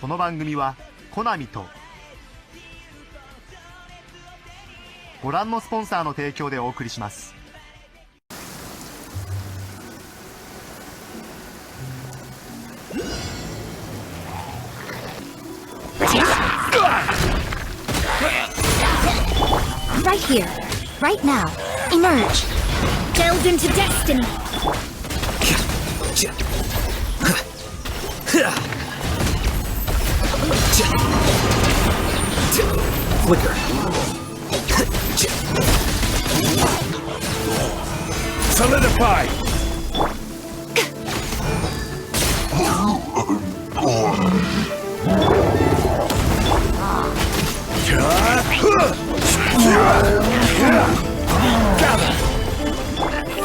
この番組はコナミとご覧のスポンサーの提供でお送りします。Right here, right now, emerge. Delve into destiny. Flicker. Solidify.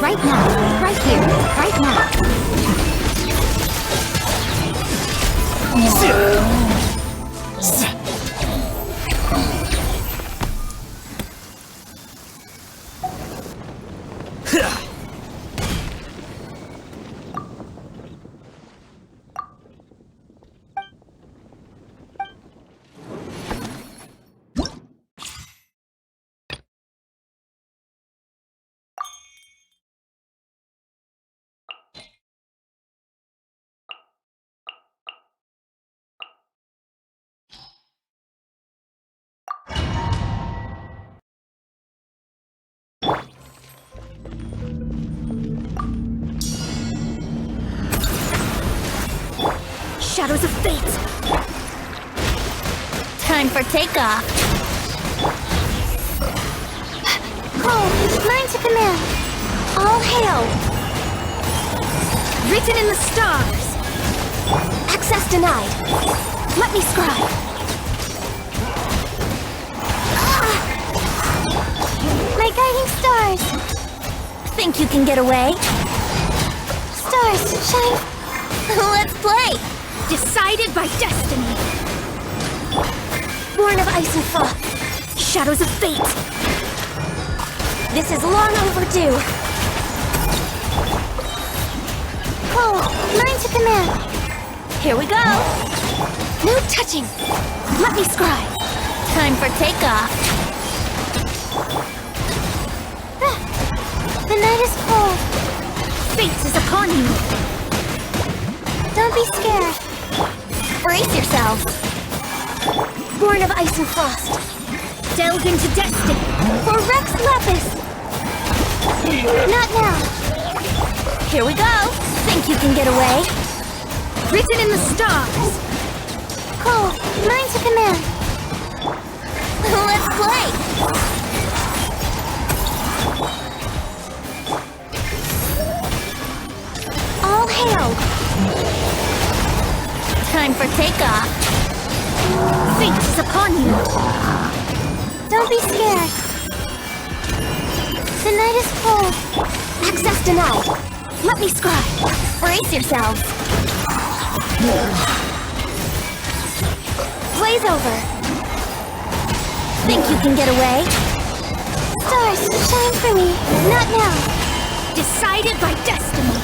Right now, right here, right now. Shadows of fate. Time for takeoff. Cole, learn to command. All hail. Written in the stars. Access denied. Let me scribe. My guiding stars. Think you can get away? Stars, shine. Let's play. Decided by destiny. Born of ice and frost. Shadows of fate. This is long overdue. Cole, learn to command. Here we go. No touching. Let me scribe. Time for takeoff. The night is cold. Fate is upon you. Don't be scared. Brace yourselves. Born of ice and frost. Delve into destiny. For Rex Lapis. Not now. Here we go. Think you can get away? Written in the stars. Cole, learn to command. Let's play. All hail. Time for takeoff. Fate is upon you. Don't be scared. The night is cold. Access denied. Let me scribe. Brace yourselves. Blaze over. Think you can get away? Stars, shine for me. Not now. Decided by destiny.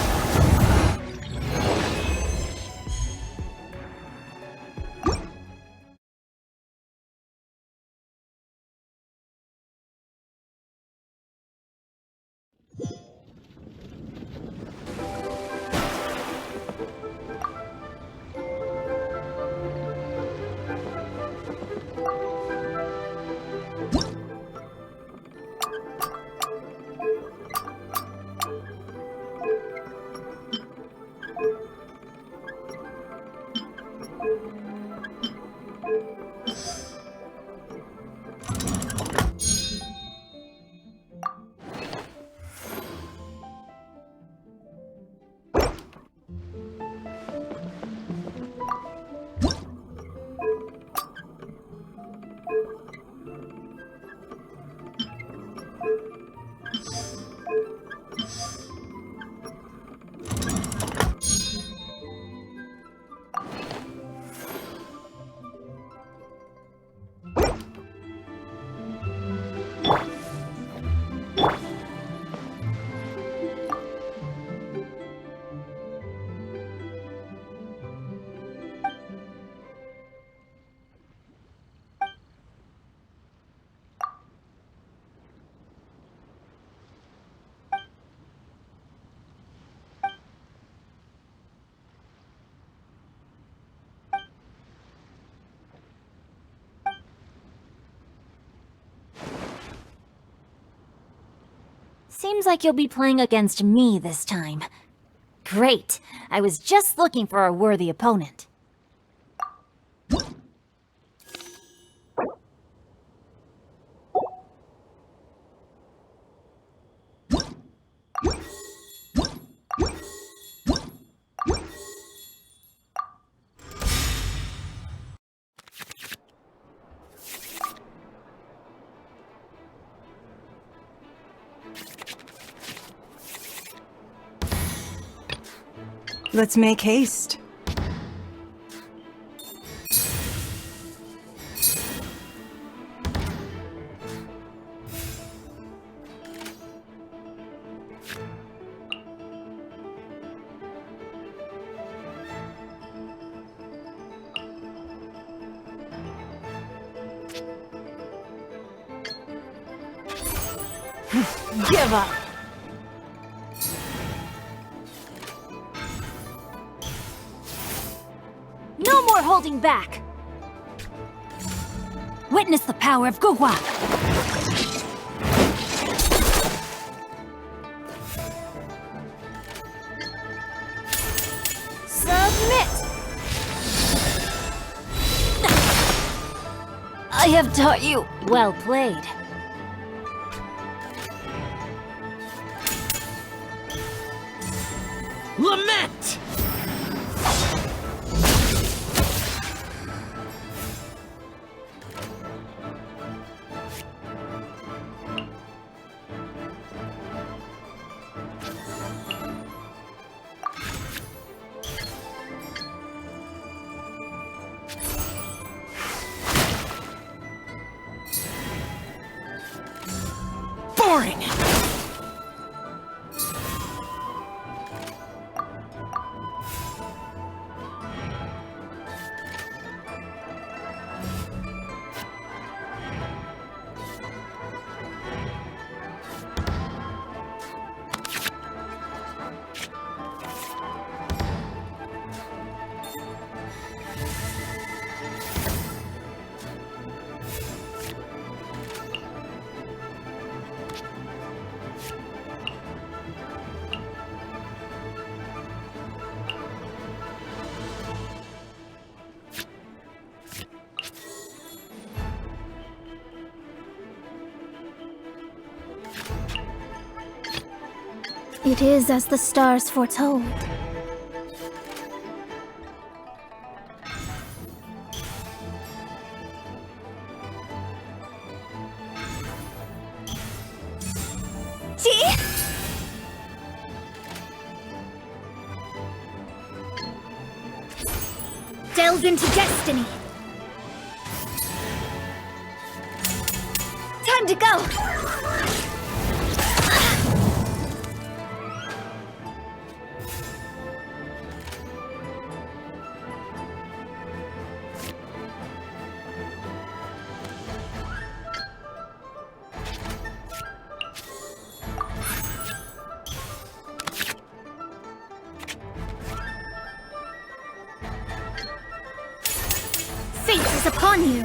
Seems like you'll be playing against me this time. Great. I was just looking for a worthy opponent. Let's make haste. Give up! No more holding back! Witness the power of Guhua! Submit! I have taught you. Well played. Lament! Boring! It is as the stars foretold. See? Delve into destiny. Time to go. Fate is upon you!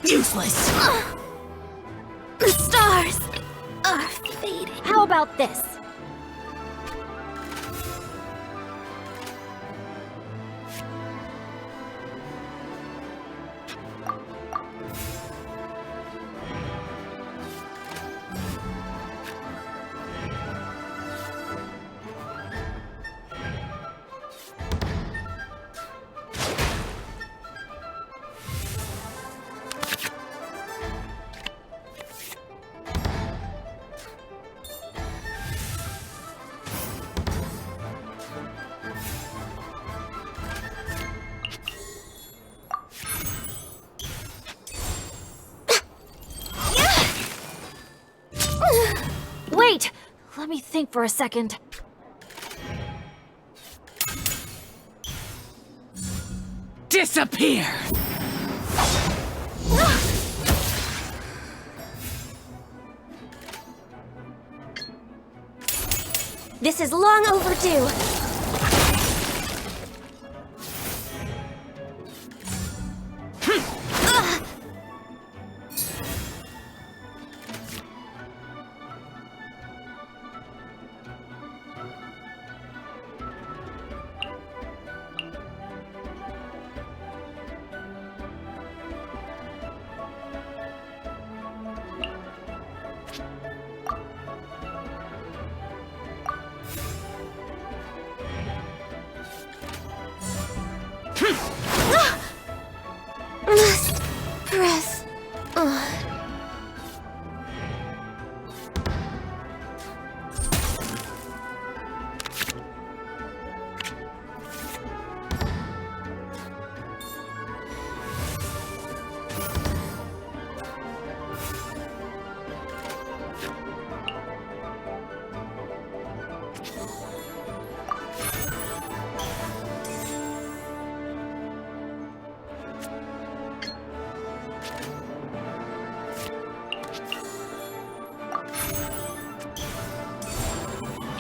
Useless! The stars are fading. How about this? Wait! Let me think for a second. Disappear! This is long overdue. Must press on.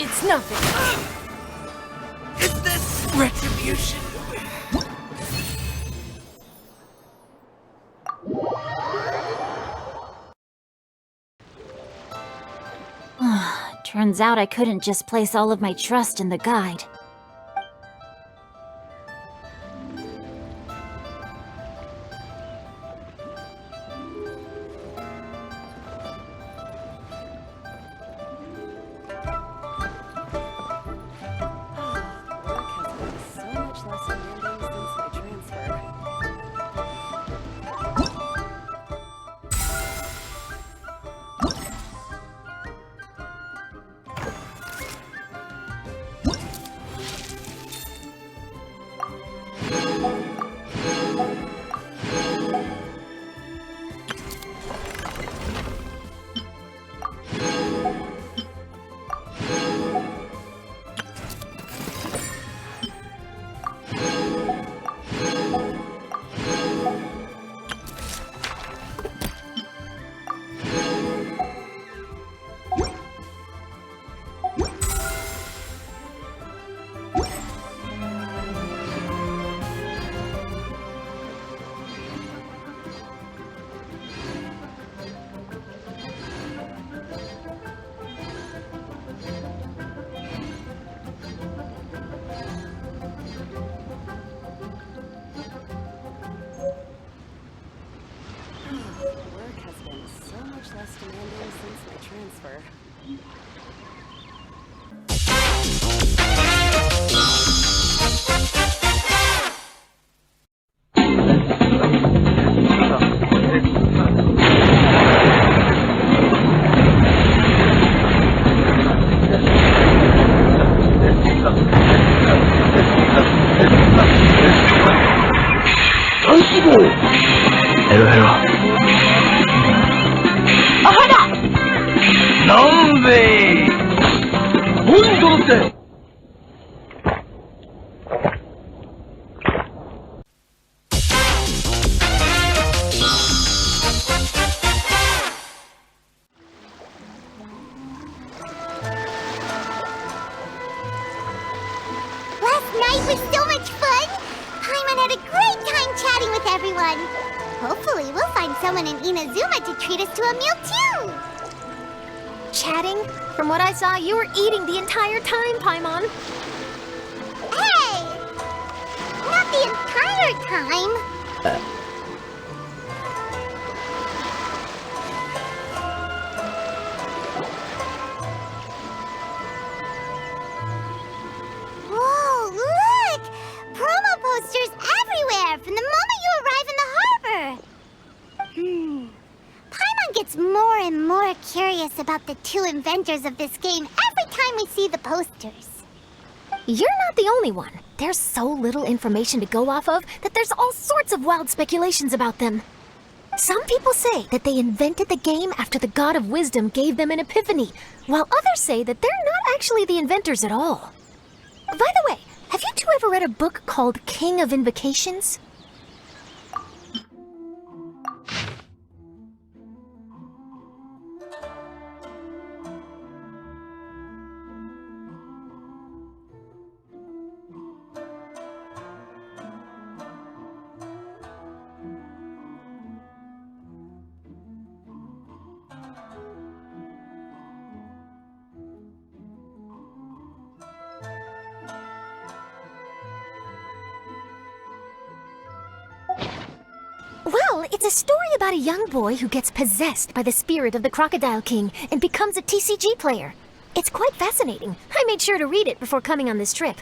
It's nothing. Is this retribution? Turns out I couldn't just place all of my trust in the guide. Hopefully, we'll find someone in Inazuma to treat us to a meal too! Chatting? From what I saw, you were eating the entire time, Paimon. Hey! Not the entire time! Whoa, look! Promo posters everywhere from the moment you arrive in the harbor! Paimon gets more and more curious about the two inventors of this game every time we see the posters. You're not the only one. There's so little information to go off of that there's all sorts of wild speculations about them. Some people say that they invented the game after the God of Wisdom gave them an epiphany, while others say that they're not actually the inventors at all. By the way, have you two ever read a book called King of Invocations? Well, it's a story about a young boy who gets possessed by the spirit of the Crocodile King and becomes a TCG player. It's quite fascinating. I made sure to read it before coming on this trip.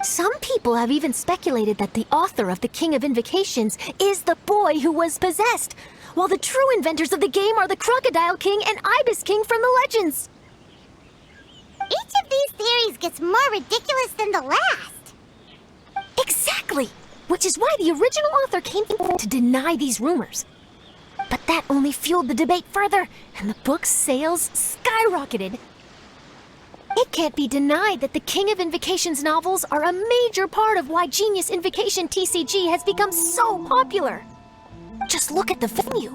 Some people have even speculated that the author of the King of Invocations is the boy who was possessed, while the true inventors of the game are the Crocodile King and Ibis King from the legends. Each of these theories gets more ridiculous than the last. Exactly! Which is why the original author came forward to deny these rumors. But that only fueled the debate further, and the book's sales skyrocketed. It can't be denied that the King of Invocations novels are a major part of why Genius Invocation TCG has become so popular. Just look at the venue.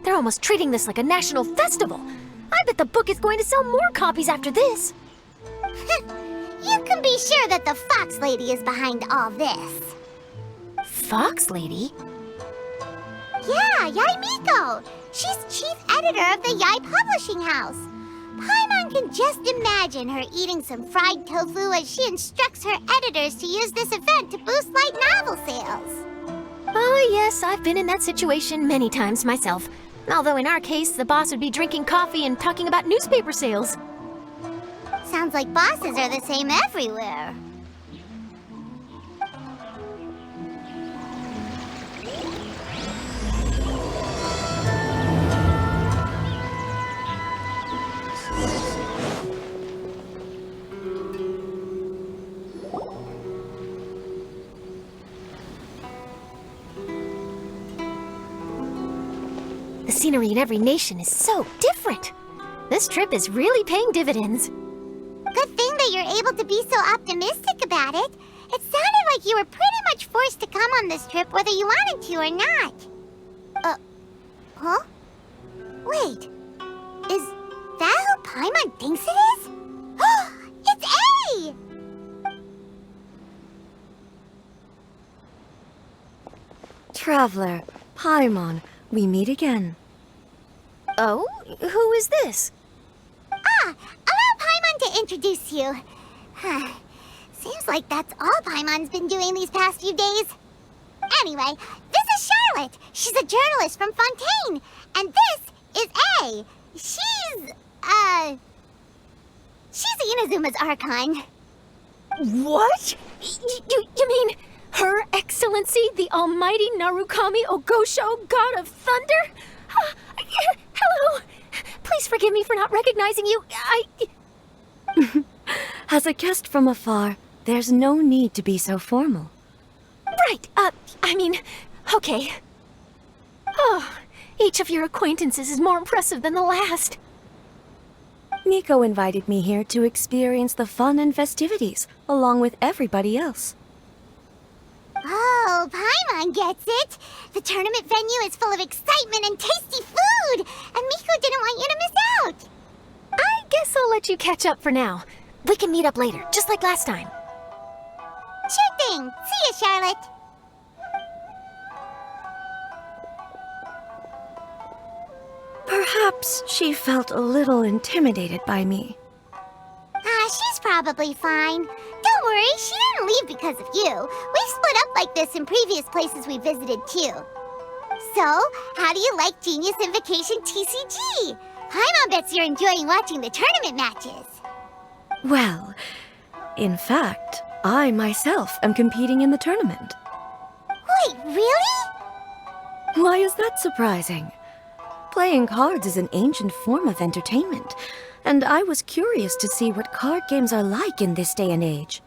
They're almost treating this like a national festival. I bet the book is going to sell more copies after this. You can be sure that the Fox Lady is behind all this. Fox Lady? Yeah, Yai Miko. She's chief editor of the Yai Publishing House. Paimon can just imagine her eating some fried tofu as she instructs her editors to use this event to boost light novel sales. Oh yes, I've been in that situation many times myself. Although in our case, the boss would be drinking coffee and talking about newspaper sales. Sounds like bosses are the same everywhere. The scenery in every nation is so different. This trip is really paying dividends. Good thing that you're able to be so optimistic about it. It sounded like you were pretty much forced to come on this trip whether you wanted to or not. Huh? Wait. Is that who Paimon thinks it is? It's A! Traveler, Paimon, we meet again. Oh? Who is this? Allow Paimon to introduce you. Seems like that's all Paimon's been doing these past few days. Anyway, this is Charlotte. She's a journalist from Fontaine. And this is A. She's Inazuma's Archon. What? You mean Her Excellency, the Almighty Narukami Ogosho, God of Thunder? Hello. Please forgive me for not recognizing you. As a guest from afar, there's no need to be so formal. Right, okay. Oh, each of your acquaintances is more impressive than the last. Miko invited me here to experience the fun and festivities, along with everybody else. Oh, Paimon gets it. The tournament venue is full of excitement and tasty food, and Miko didn't want you to miss out. I guess I'll let you catch up for now. We can meet up later, just like last time. Sure thing. See ya, Charlotte. Perhaps she felt a little intimidated by me. She's probably fine. Don't worry, she didn't leave because of you. We've split up like this in previous places we visited, too. So, how do you like Genius Invocation TCG? Paimon bets you're enjoying watching the tournament matches. Well, in fact, I myself am competing in the tournament. Wait, really? Why is that surprising? Playing cards is an ancient form of entertainment, and I was curious to see what card games are like in this day and age.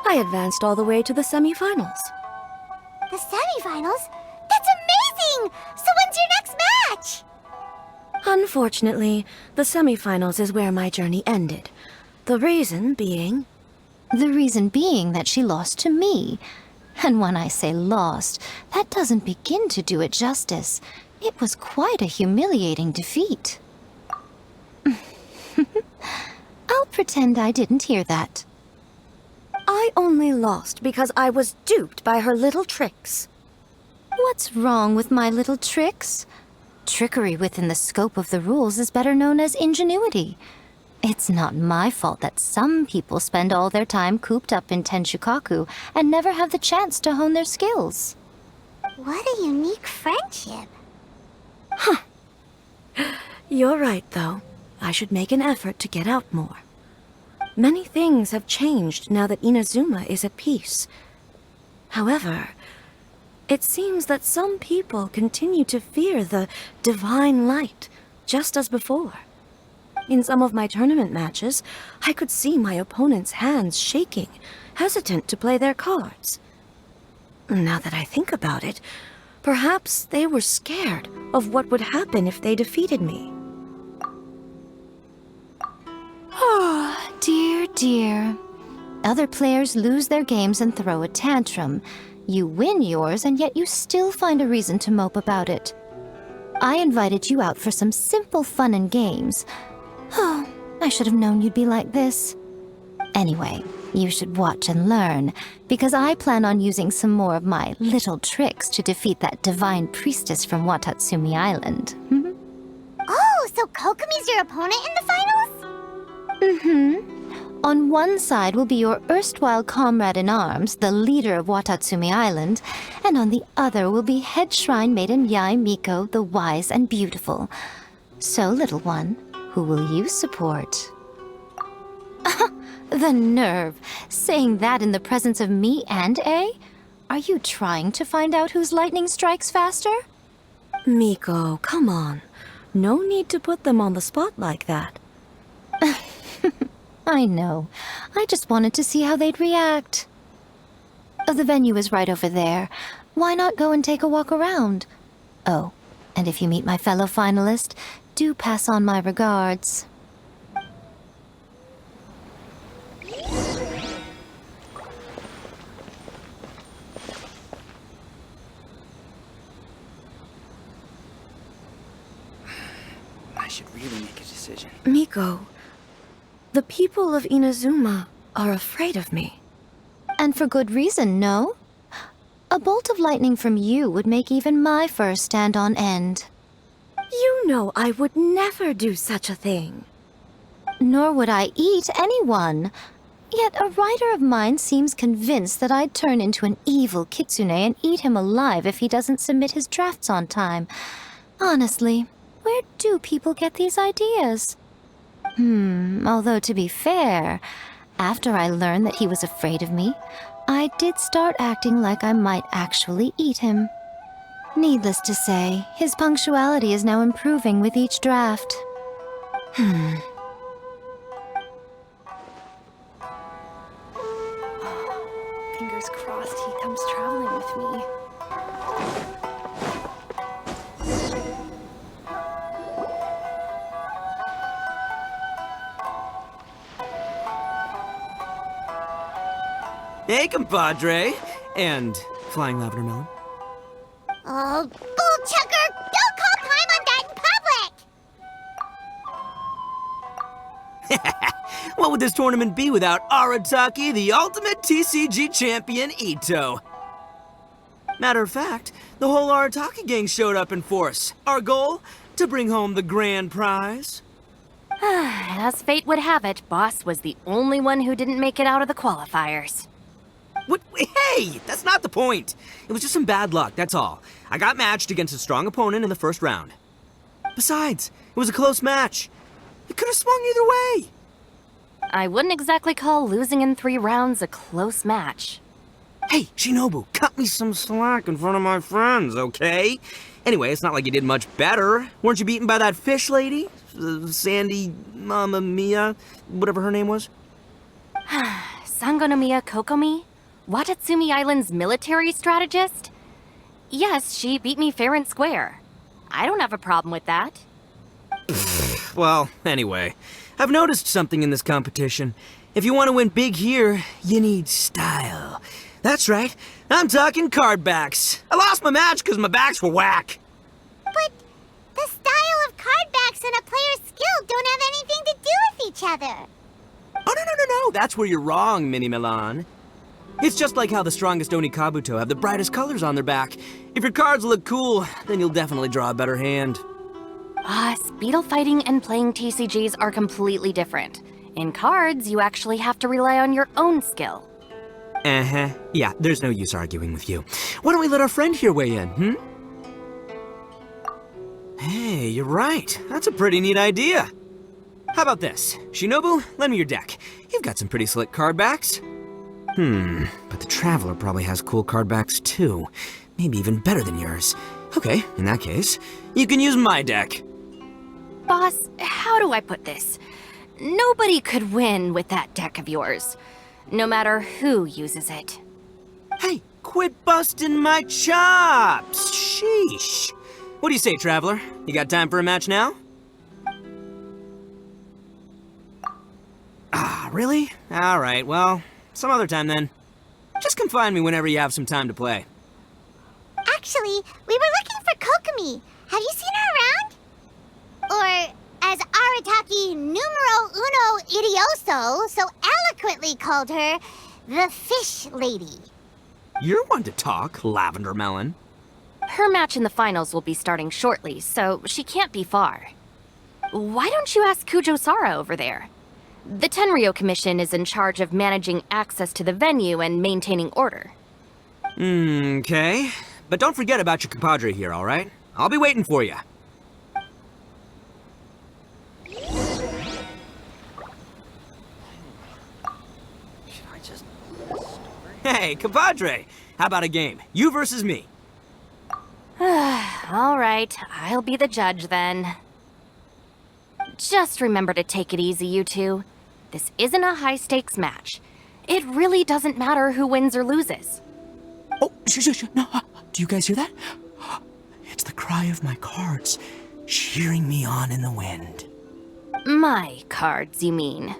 I advanced all the way to the semifinals. The semifinals? That's amazing! So when's your next match? Unfortunately, the semifinals is where my journey ended. The reason being... The reason being that she lost to me. And when I say lost, that doesn't begin to do it justice. It was quite a humiliating defeat. I'll pretend I didn't hear that. I only lost because I was duped by her little tricks. What's wrong with my little tricks? Trickery within the scope of the rules is better known as ingenuity. It's not my fault that some people spend all their time cooped up in Tenshukaku and never have the chance to hone their skills. What a unique friendship. You're right, though. I should make an effort to get out more. Many things have changed now that Inazuma is at peace. However, it seems that some people continue to fear the divine light, just as before. In some of my tournament matches, I could see my opponent's hands shaking, hesitant to play their cards. Now that I think about it, perhaps they were scared of what would happen if they defeated me. Oh, dear, dear. Other players lose their games and throw a tantrum. You win yours, and yet you still find a reason to mope about it. I invited you out for some simple fun and games. Oh, I should have known you'd be like this. Anyway, you should watch and learn, because I plan on using some more of my little tricks to defeat that divine priestess from Watatsumi Island. Oh, so Kokomi's your opponent in the finals? On one side will be your erstwhile comrade-in-arms, the leader of Watatsumi Island, and on the other will be head shrine maiden Yae Miko, the wise and beautiful. So, little one, who will you support? The nerve! Saying that in the presence of me and A? Are you trying to find out whose lightning strikes faster? Miko, come on. No need to put them on the spot like that. I know. I just wanted to see how they'd react. The venue is right over there. Why not go and take a walk around? Oh, and if you meet my fellow finalist, do pass on my regards. I should really make a decision. Miko, the people of Inazuma are afraid of me. And for good reason, no? A bolt of lightning from you would make even my fur stand on end. You know I would never do such a thing. Nor would I eat anyone. Yet a writer of mine seems convinced that I'd turn into an evil kitsune and eat him alive if he doesn't submit his drafts on time. Honestly, where do people get these ideas? Although to be fair, after I learned that he was afraid of me, I did start acting like I might actually eat him. Needless to say, his punctuality is now improving with each draft. Fingers crossed he comes traveling with me. Hey, compadre! And flying lavender melon. Oh, bull chucker! Don't call time on that in public! What would this tournament be without Arataki, the ultimate TCG champion, Ito? Matter of fact, the whole Arataki gang showed up in force. Our goal? To bring home the grand prize. As fate would have it, Boss was the only one who didn't make it out of the qualifiers. What? Hey, that's not the point. It was just some bad luck, that's all. I got matched against a strong opponent in the first round. Besides, it was a close match. It could have swung either way. I wouldn't exactly call losing in 3 rounds a close match. Hey, Shinobu, cut me some slack in front of my friends, okay? Anyway, it's not like you did much better. Weren't you beaten by that fish lady? Sandy Mamma Mia, whatever her name was? Sangonomiya Kokomi? Watatsumi Island's military strategist? Yes, she beat me fair and square. I don't have a problem with that. Well, anyway, I've noticed something in this competition. If you want to win big here, you need style. That's right, I'm talking card backs. I lost my match because my backs were whack. But the style of card backs and a player's skill don't have anything to do with each other. Oh, no, that's where you're wrong, Mini Milan. It's just like how the strongest Oni Kabuto have the brightest colors on their back. If your cards look cool, then you'll definitely draw a better hand. Speedle fighting and playing TCGs are completely different. In cards, you actually have to rely on your own skill. Uh-huh. Yeah, there's no use arguing with you. Why don't we let our friend here weigh in, hmm? Hey, you're right. That's a pretty neat idea. How about this? Shinobu, lend me your deck. You've got some pretty slick card backs. But the Traveler probably has cool card backs too. Maybe even better than yours. Okay, in that case, you can use my deck. Boss, how do I put this? Nobody could win with that deck of yours, no matter who uses it. Hey, quit busting my chops! Sheesh. What do you say, Traveler? You got time for a match now? Ah, really? Alright, well, some other time then. Just come find me whenever you have some time to play. Actually, we were looking for Kokomi. Have you seen her around? Or, as Arataki numero uno idioso so eloquently called her, the Fish Lady. You're one to talk, Lavender Melon. Her match in the finals will be starting shortly, so she can't be far. Why don't you ask Kujo-Sara over there? The Tenryo Commission is in charge of managing access to the venue and maintaining order. Okay. But don't forget about your compadre here, alright? I'll be waiting for you. Hey, compadre! How about a game? You versus me. All right, I'll be the judge then. Just remember to take it easy, you two. This isn't a high-stakes match. It really doesn't matter who wins or loses. Oh, shh, no. Do you guys hear that? It's the cry of my cards, cheering me on in the wind. My cards, you mean?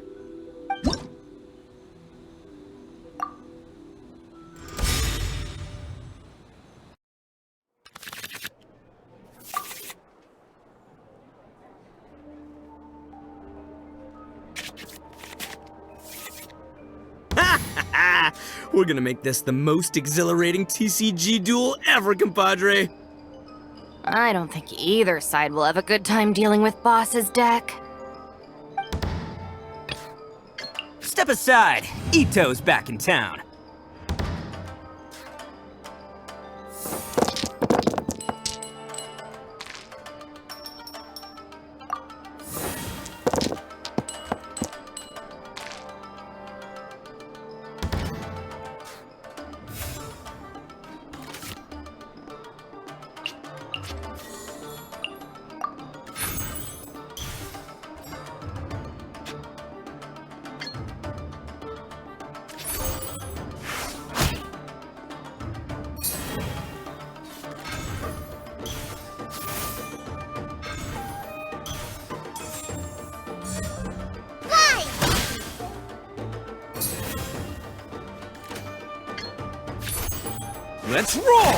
We're gonna make this the most exhilarating TCG duel ever, compadre. I don't think either side will have a good time dealing with Boss's deck. Step aside. Ito's back in town. Let's roll!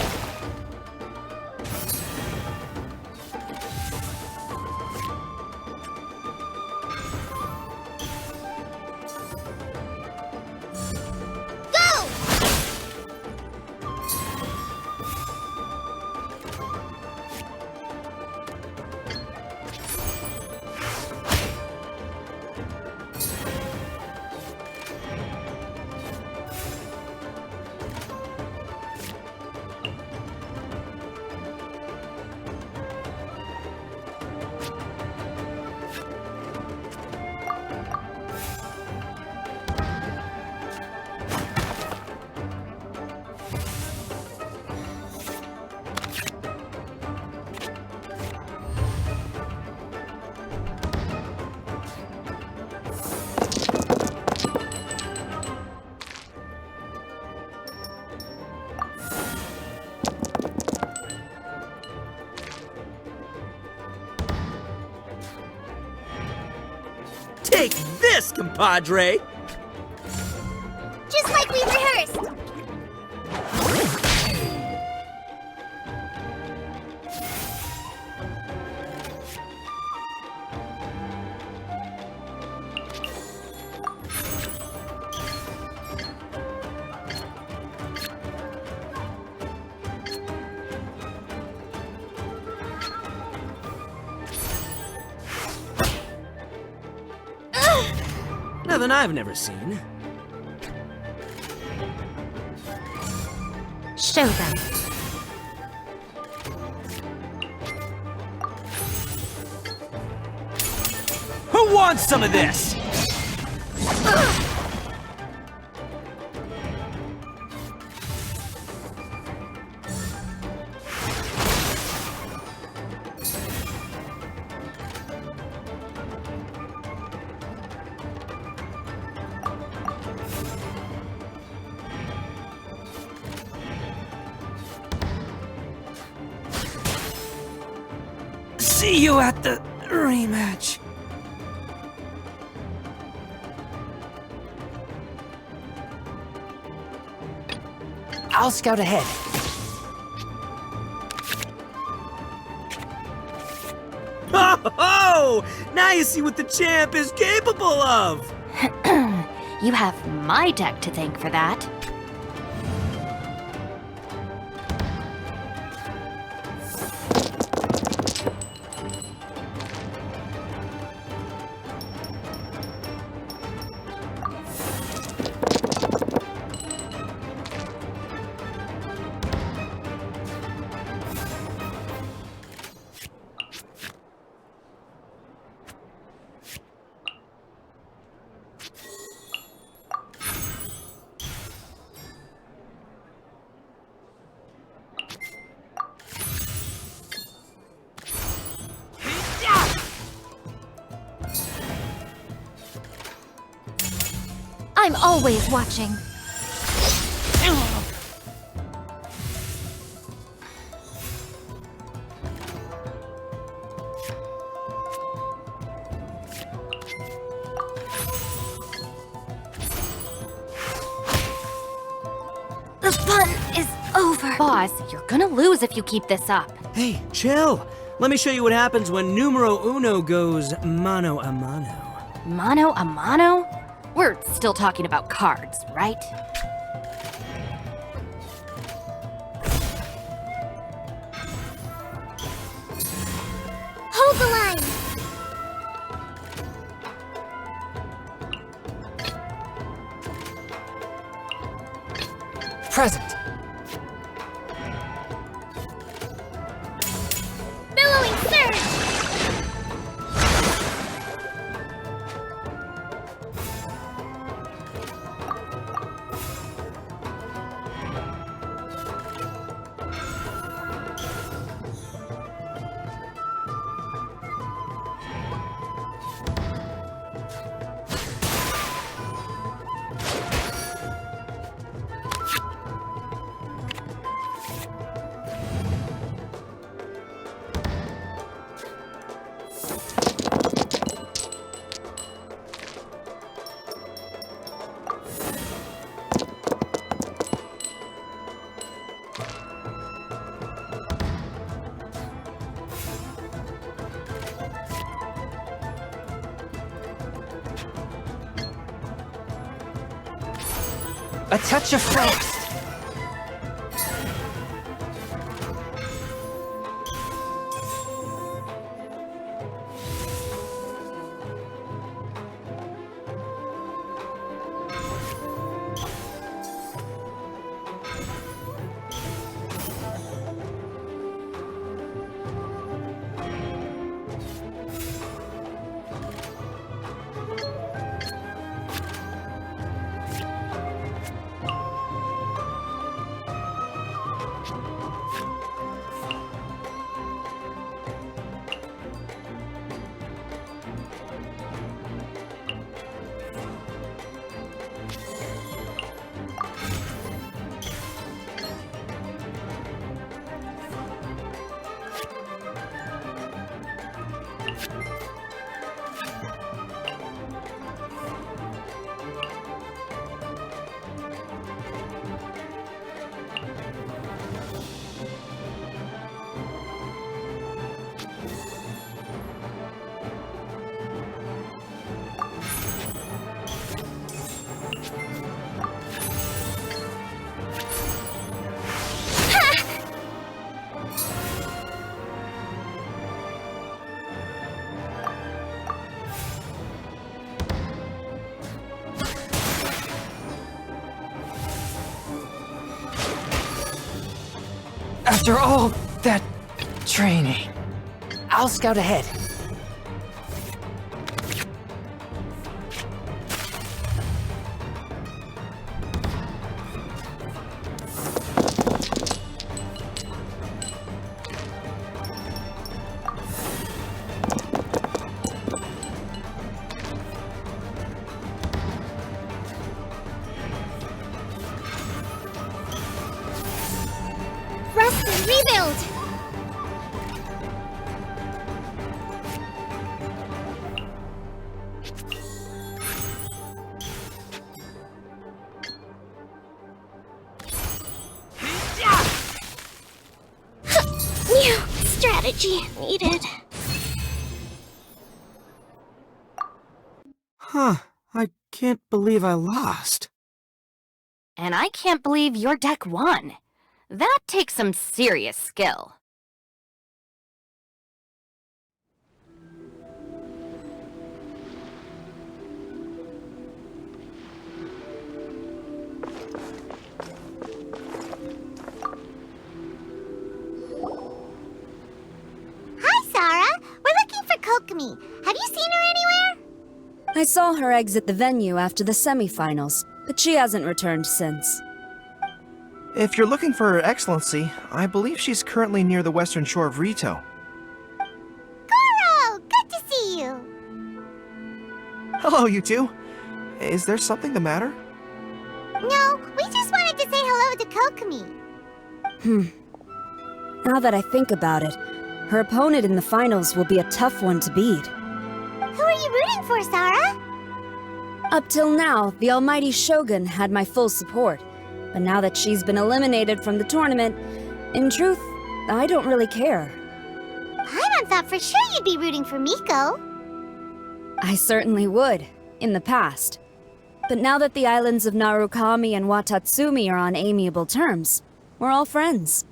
Take this, compadre! Just like we rehearsed. Nothing I've never seen. Show them. Who wants some of this? See you at the rematch. I'll scout ahead. Oh! Now you see what the champ is capable of! You have my deck to thank for that. I'm always watching. The fun is over. Boss, you're gonna lose if you keep this up. Hey, chill. Let me show you what happens when numero uno goes mano a mano. Mano a mano? We're still talking about cards, right? Hold the line. Present. Billowing surge. A touch of frost. After all that training, I'll scout ahead. Rest and rebuild! New strategy needed. Huh, I can't believe I lost. And I can't believe your deck won. That takes some serious skill. Hi, Sarah. We're looking for Kokomi. Have you seen her anywhere? I saw her exit the venue after the semifinals, but she hasn't returned since. If you're looking for Her Excellency, I believe she's currently near the western shore of Rito. Goro! Good to see you! Hello, you two. Is there something the matter? No, we just wanted to say hello to Kokomi. Now that I think about it, her opponent in the finals will be a tough one to beat. Who are you rooting for, Sarah? Up till now, the almighty Shogun had my full support. But now that she's been eliminated from the tournament, in truth, I don't really care. Paimon thought for sure you'd be rooting for Miko. I certainly would, in the past. But now that the islands of Narukami and Watatsumi are on amiable terms, we're all friends.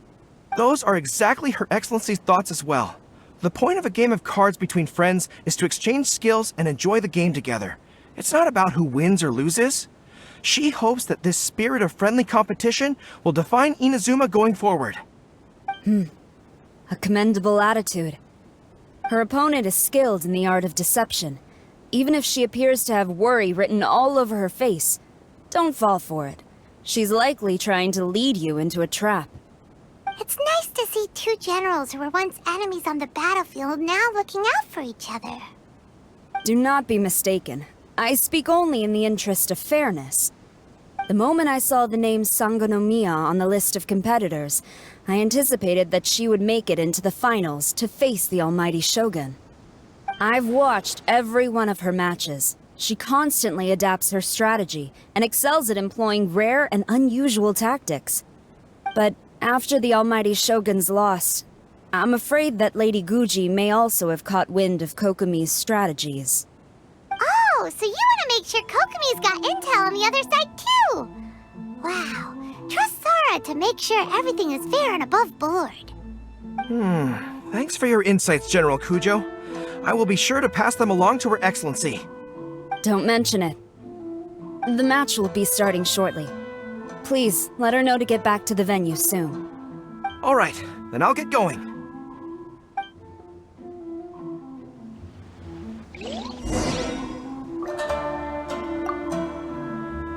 Those are exactly Her Excellency's thoughts as well. The point of a game of cards between friends is to exchange skills and enjoy the game together. It's not about who wins or loses. She hopes that this spirit of friendly competition will define Inazuma going forward. A commendable attitude. Her opponent is skilled in the art of deception. Even if she appears to have worry written all over her face, don't fall for it. She's likely trying to lead you into a trap. It's nice to see two generals who were once enemies on the battlefield now looking out for each other. Do not be mistaken. I speak only in the interest of fairness. The moment I saw the name Sangonomiya on the list of competitors, I anticipated that she would make it into the finals to face the almighty Shogun. I've watched every one of her matches. She constantly adapts her strategy and excels at employing rare and unusual tactics. But after the almighty Shogun's loss, I'm afraid that Lady Guji may also have caught wind of Kokomi's strategies. Oh, so you want to make sure Kokomi's got intel on the other side too! Wow, trust Sarah to make sure everything is fair and above board. Thanks for your insights, General Kujo. I will be sure to pass them along to Her Excellency. Don't mention it. The match will be starting shortly. Please, let her know to get back to the venue soon. All right, then I'll get going.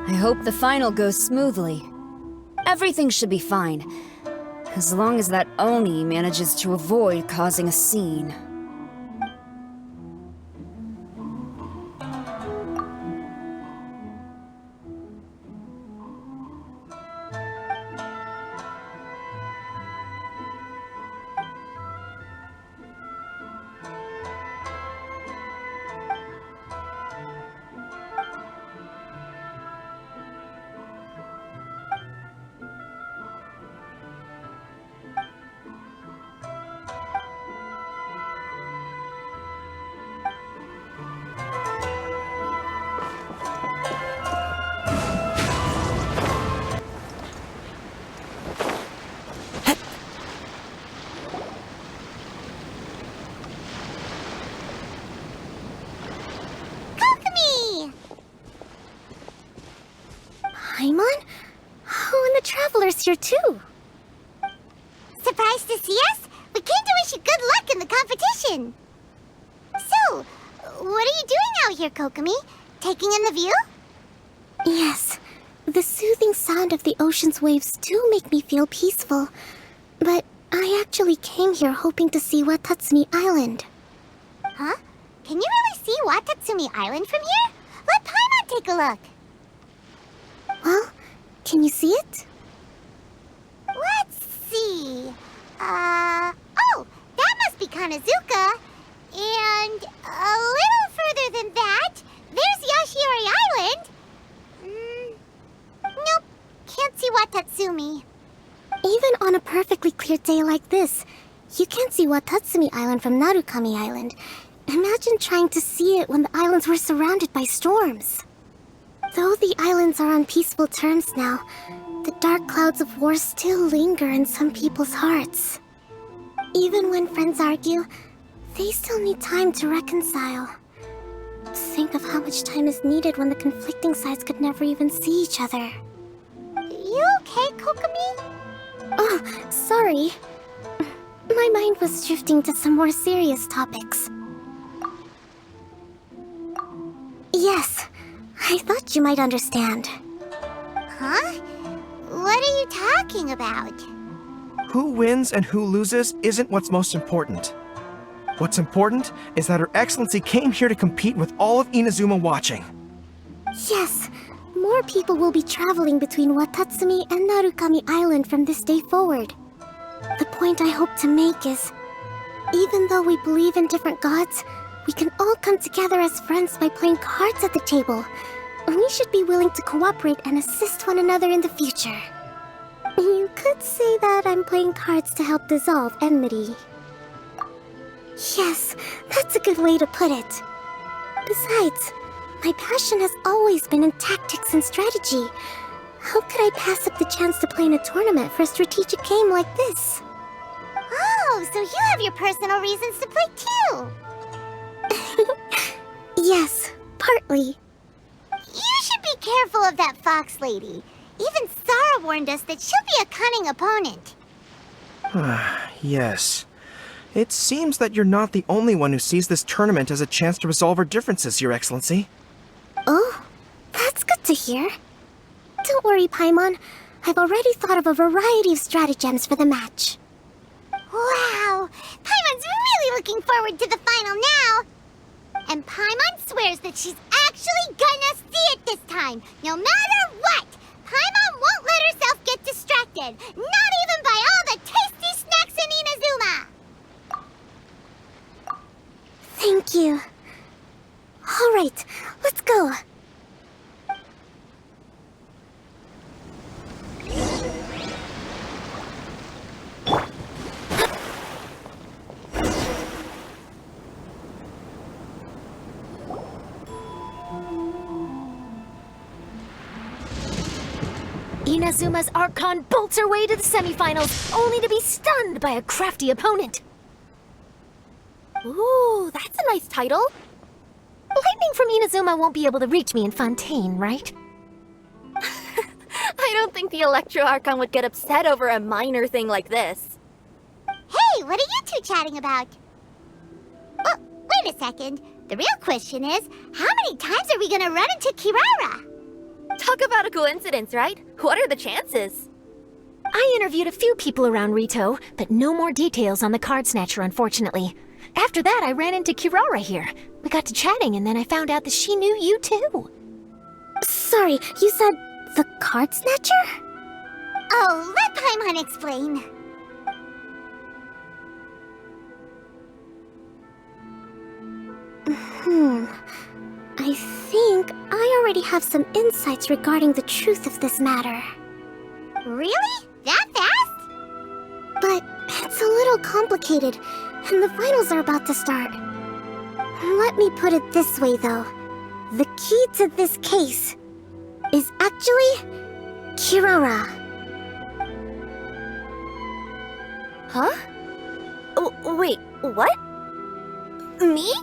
I hope the final goes smoothly. Everything should be fine, as long as that Oni manages to avoid causing a scene. Paimon? Oh, and the Traveler's here too. Surprise! surprised to see us? We came to wish you good luck in the competition. So, what are you doing out here, Kokomi? Taking in the view? Yes, the soothing sound of the ocean's waves do make me feel peaceful. But I actually came here hoping to see Watatsumi Island. Huh? Can you really see Watatsumi Island from here? Let Paimon take a look. Well, can you see it? Let's see. Oh, that must be Kanazuka. And a little further than that, there's Yashiori Island. Nope, can't see Watatsumi. Even on a perfectly clear day like this, you can't see Watatsumi Island from Narukami Island. Imagine trying to see it when the islands were surrounded by storms. Though the islands are on peaceful terms now, the dark clouds of war still linger in some people's hearts. Even when friends argue, they still need time to reconcile. Think of how much time is needed when the conflicting sides could never even see each other. You okay, Kokomi? Oh, sorry. My mind was drifting to some more serious topics. Yes, I thought you might understand. Huh? What are you talking about? Who wins and who loses isn't what's most important. What's important is that Her Excellency came here to compete with all of Inazuma watching. Yes, more people will be traveling between Watatsumi and Narukami Island from this day forward. The point I hope to make is, even though we believe in different gods, we can all come together as friends by playing cards at the table. We should be willing to cooperate and assist one another in the future. You could say that I'm playing cards to help dissolve enmity. Yes, that's a good way to put it. Besides, my passion has always been in tactics and strategy. How could I pass up the chance to play in a tournament for a strategic game like this? Oh, so you have your personal reasons to play too. Yes, partly. You should be careful of that fox lady. Even Sarah warned us that she'll be a cunning opponent. Yes. It seems that you're not the only one who sees this tournament as a chance to resolve our differences, Your Excellency. Oh, that's good to hear. Don't worry, Paimon. I've already thought of a variety of stratagems for the match. Wow! Paimon's really looking forward to the final now! And Paimon swears that she's actually gonna see it this time, no matter what! Paimon won't let herself get distracted, not even by all the tasty snacks in Inazuma! Thank you. All right, let's go. Inazuma's Archon bolts her way to the semifinals, only to be stunned by a crafty opponent. Ooh, that's a nice title. Lightning from Inazuma won't be able to reach me in Fontaine, right? I don't think the Electro Archon would get upset over a minor thing like this. Hey, what are you two chatting about? Oh, wait a second. The real question is, how many times are we gonna run into Kirara? Talk about a coincidence, right? What are the chances? I interviewed a few people around Rito, but no more details on the Card Snatcher, unfortunately. After that, I ran into Kirara here. We got to chatting, and then I found out that she knew you too. Sorry, you said the Card Snatcher? Oh, let Paimon explain. I think I already have some insights regarding the truth of this matter. Really? That fast? But it's a little complicated, and the finals are about to start. Let me put it this way, though. The key to this case is actually Kirara. Huh? Oh, wait, what? Me?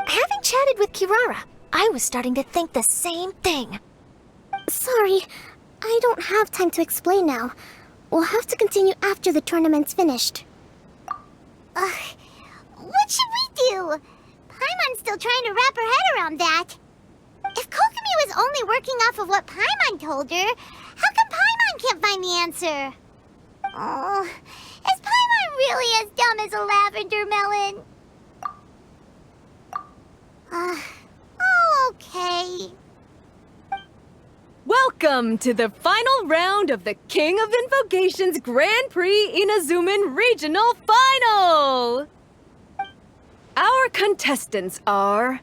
Having chatted with Kirara, I was starting to think the same thing. Sorry, I don't have time to explain now. We'll have to continue after the tournament's finished. What should we do? Paimon's still trying to wrap her head around that. If Kokomi was only working off of what Paimon told her, how come Paimon can't find the answer? Oh, is Paimon really as dumb as a lavender melon? Oh, okay. Welcome to the final round of the King of Invocation's Grand Prix Inazuman Regional Final! Our contestants are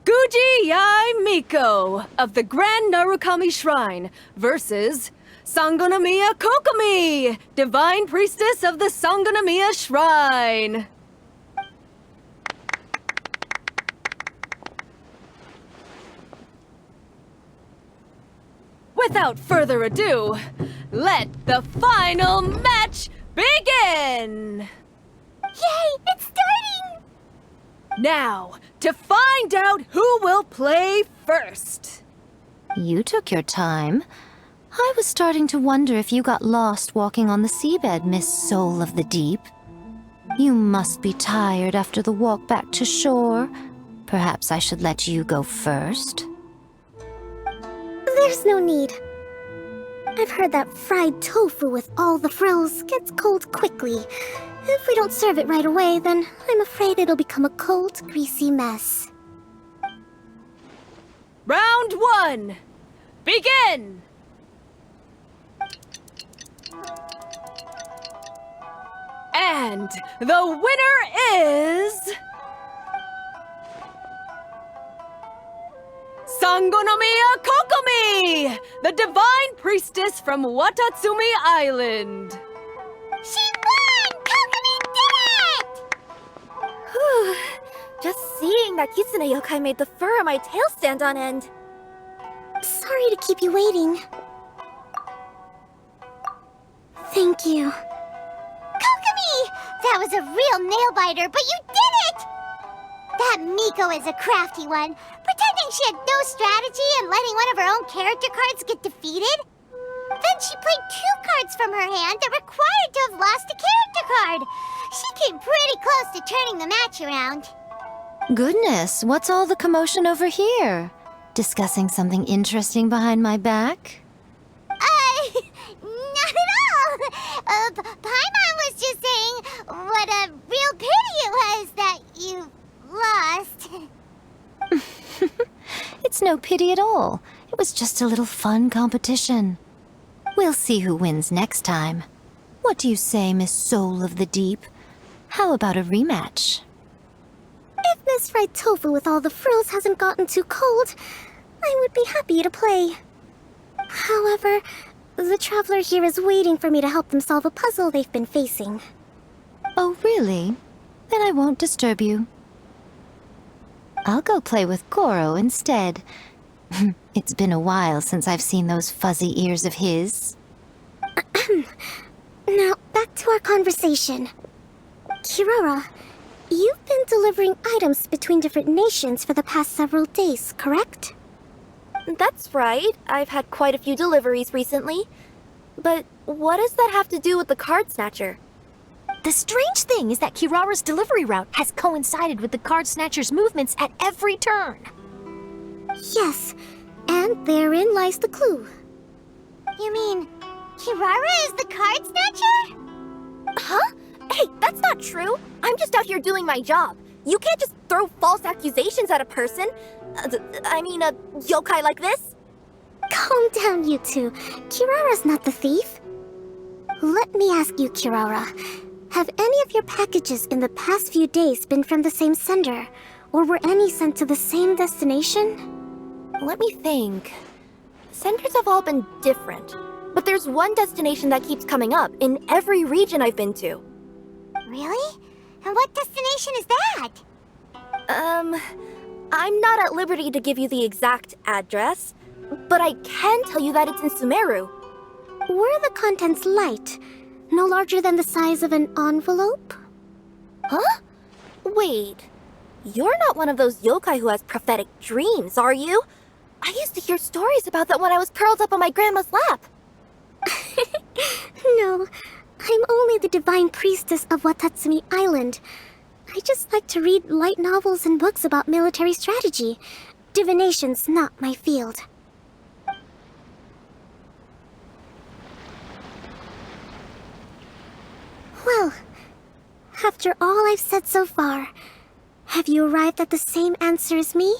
Guji Yai Miko of the Grand Narukami Shrine versus Sangonomiya Kokomi, Divine Priestess of the Sangonomiya Shrine. Without further ado, let the final match begin! Yay, it's starting! Now, to find out who will play first. You took your time. I was starting to wonder if you got lost walking on the seabed, Miss Soul of the Deep. You must be tired after the walk back to shore. Perhaps I should let you go first. There's no need. I've heard that fried tofu with all the frills gets cold quickly. If we don't serve it right away, then I'm afraid it'll become a cold, greasy mess. Round 1. Begin! And the winner is... Sangonomiya Kokomi, the Divine Priestess from Watatsumi Island. She won! Kokomi did it! Just seeing that Kitsune yokai made the fur on my tail stand on end. Sorry to keep you waiting. Thank you. Kokomi! That was a real nail-biter, but you did it! That Miko is a crafty one, pretending she had no strategy and letting one of her own character cards get defeated. Then she played 2 cards from her hand that required to have lost a character card. She came pretty close to turning the match around. Goodness, what's all the commotion over here? Discussing something interesting behind my back? Not at all. Paimon was just saying what a real pity it was that you lost. It's no pity at all. It was just a little fun competition. We'll see who wins next time. What do you say, Miss Soul of the Deep? How about a rematch? If Miss Fried Tofu with all the frills hasn't gotten too cold, I would be happy to play. However, the traveler here is waiting for me to help them solve a puzzle they've been facing. Oh, really? Then I won't disturb you. I'll go play with Goro instead. It's been a while since I've seen those fuzzy ears of his. Now, back to our conversation. Kirara, you've been delivering items between different nations for the past several days, correct? That's right. I've had quite a few deliveries recently. But what does that have to do with the Card Snatcher? The strange thing is that Kirara's delivery route has coincided with the Card Snatcher's movements at every turn. Yes, and therein lies the clue. You mean, Kirara is the Card Snatcher? Huh? Hey, that's not true. I'm just out here doing my job. You can't just throw false accusations at a person. I mean, a yokai like this. Calm down, you two. Kirara's not the thief. Let me ask you, Kirara. Have any of your packages in the past few days been from the same sender? Or were any sent to the same destination? Let me think. Senders have all been different. But there's one destination that keeps coming up in every region I've been to. Really? And what destination is that? I'm not at liberty to give you the exact address, but I can tell you that it's in Sumeru. Were the contents light? No larger than the size of an envelope? Huh? Wait. You're not one of those yokai who has prophetic dreams, are you? I used to hear stories about that when I was curled up on my grandma's lap. No, I'm only the divine priestess of Watatsumi Island. I just like to read light novels and books about military strategy. Divination's not my field. Well, after all I've said so far, have you arrived at the same answer as me?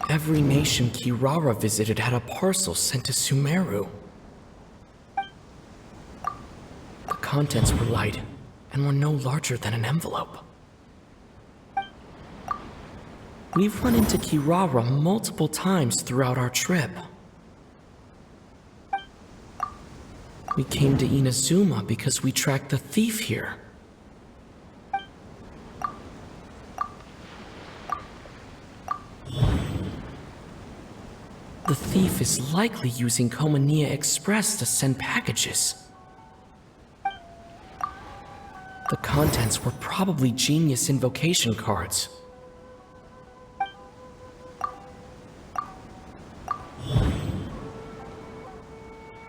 Every nation Kirara visited had a parcel sent to Sumeru. The contents were light and were no larger than an envelope. We've run into Kirara multiple times throughout our trip. We came to Inazuma because we tracked the thief here. The thief is likely using Komania Express to send packages. The contents were probably Genius Invocation cards.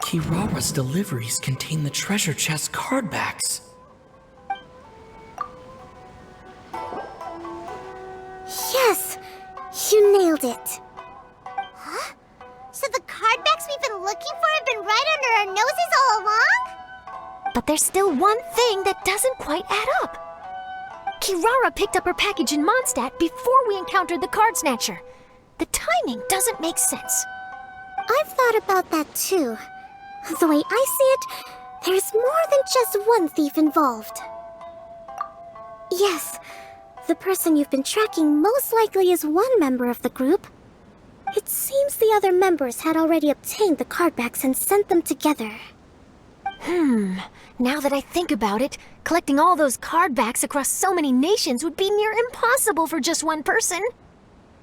Kirara's deliveries contain the treasure chest card backs. Yes! You nailed it. Huh? So the card backs we've been looking for have been right under our noses all along? But there's still one thing that doesn't quite add up. Kirara picked up her package in Mondstadt before we encountered the Card Snatcher. The timing doesn't make sense. I've thought about that too. The way I see it, there's more than just one thief involved. Yes, the person you've been tracking most likely is one member of the group. It seems the other members had already obtained the cardbacks and sent them together. Now that I think about it, collecting all those cardbacks across so many nations would be near impossible for just one person.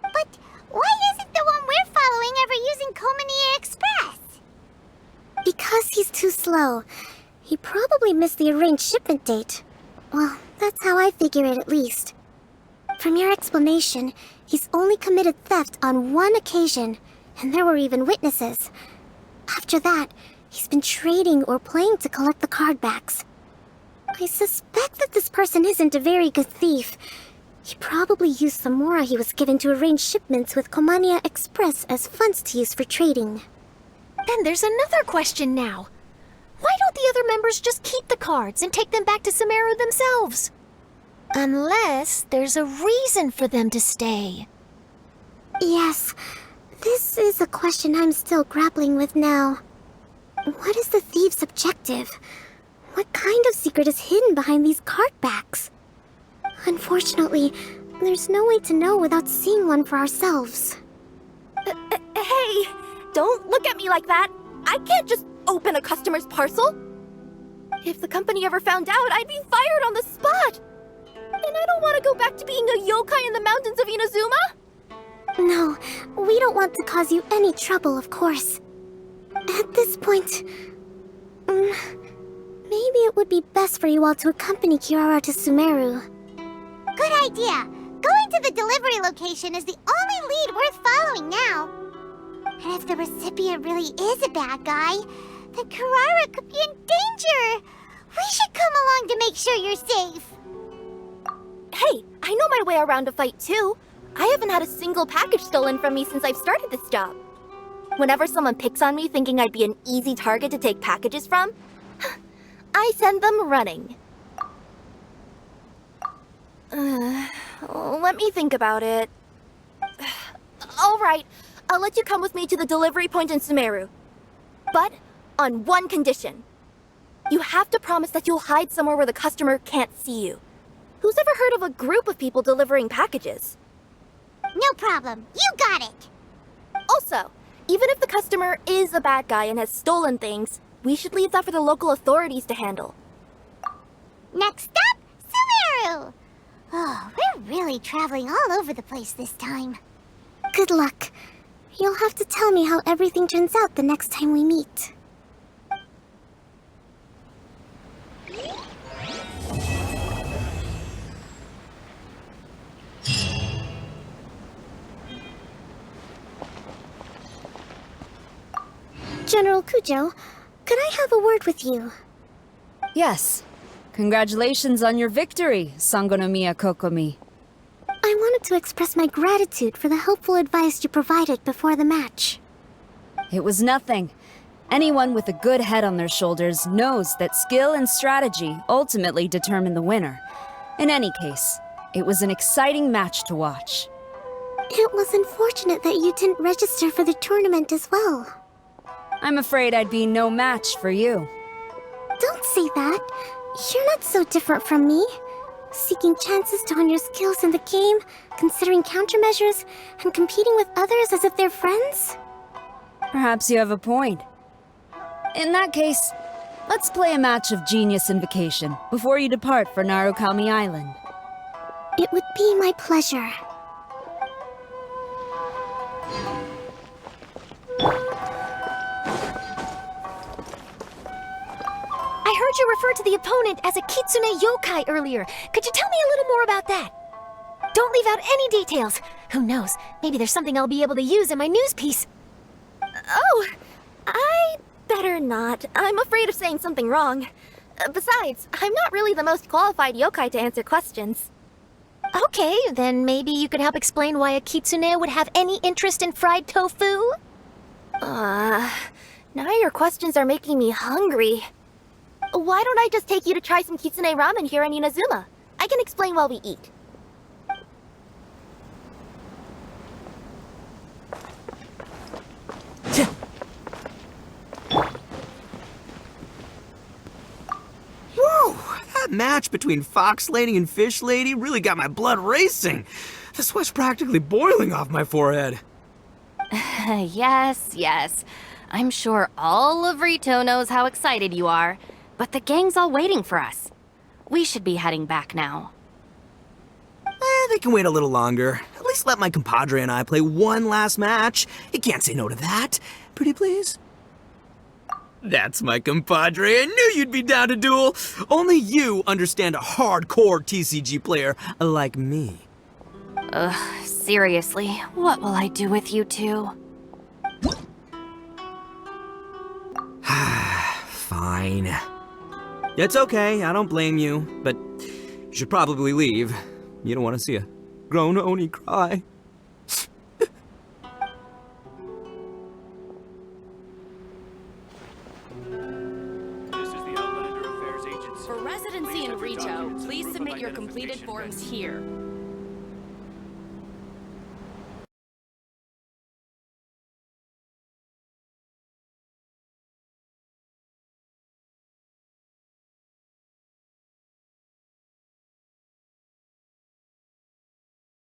But why isn't the one we're following ever using Komania Express? Because he's too slow. He probably missed the arranged shipment date. Well, that's how I figure it at least. From your explanation, he's only committed theft on one occasion, and there were even witnesses. After that, he's been trading or playing to collect the cardbacks. I suspect that this person isn't a very good thief. He probably used the mora he was given to arrange shipments with Komania Express as funds to use for trading. Then there's another question now. Why don't the other members just keep the cards and take them back to Sumeru themselves? Unless there's a reason for them to stay. Yes, this is a question I'm still grappling with now. What is the thief's objective? What kind of secret is hidden behind these cardbacks? Unfortunately, there's no way to know without seeing one for ourselves. Hey, don't look at me like that. I can't just open a customer's parcel. If the company ever found out, I'd be fired on the spot. And I don't want to go back to being a yokai in the mountains of Inazuma. No, we don't want to cause you any trouble, of course. At this point, maybe it would be best for you all to accompany Kirara to Sumeru. Good idea. Going to the delivery location is the only lead worth following now. And if the recipient really is a bad guy, then Kirara could be in danger. We should come along to make sure you're safe. Hey, I know my way around a fight too. I haven't had a single package stolen from me since I've started this job. Whenever someone picks on me thinking I'd be an easy target to take packages from, I send them running. Let me think about it. All right, I'll let you come with me to the delivery point in Sumeru. But on one condition. You have to promise that you'll hide somewhere where the customer can't see you. Who's ever heard of a group of people delivering packages? No problem. You got it. Also, even if the customer is a bad guy and has stolen things, we should leave that for the local authorities to handle. Next up, Sumeru! Oh, we're really traveling all over the place this time. Good luck. You'll have to tell me how everything turns out the next time we meet. General Kujo, could I have a word with you? Yes. Congratulations on your victory, Sangonomiya Kokomi. I wanted to express my gratitude for the helpful advice you provided before the match. It was nothing. Anyone with a good head on their shoulders knows that skill and strategy ultimately determine the winner. In any case, it was an exciting match to watch. It was unfortunate that you didn't register for the tournament as well. I'm afraid I'd be no match for you. Don't say that. You're not so different from me. Seeking chances to hone your skills in the game, considering countermeasures, and competing with others as if they're friends? Perhaps you have a point. In that case, let's play a match of Genius Invocation before you depart for Narukami Island. It would be my pleasure. I heard you refer to the opponent as a Kitsune yokai earlier. Could you tell me a little more about that? Don't leave out any details. Who knows, maybe there's something I'll be able to use in my news piece. Oh, I better not. I'm afraid of saying something wrong. Besides, I'm not really the most qualified yokai to answer questions. Okay, then maybe you could help explain why a Kitsune would have any interest in fried tofu? Now your questions are making me hungry. Why don't I just take you to try some Kitsune ramen here in Inazuma? I can explain while we eat. Whew! That match between Fox Lady and Fish Lady really got my blood racing. The sweat's practically boiling off my forehead. Yes. I'm sure all of Rito knows how excited you are, but the gang's all waiting for us. We should be heading back now. They can wait a little longer. At least let my compadre and I play one last match. You can't say no to that. Pretty please? That's my compadre. I knew you'd be down to duel. Only you understand a hardcore TCG player like me. Seriously, what will I do with you two? Fine. It's okay, I don't blame you, but you should probably leave. You don't want to see a grown Oni cry. For residency in Rito, please submit your completed forms here.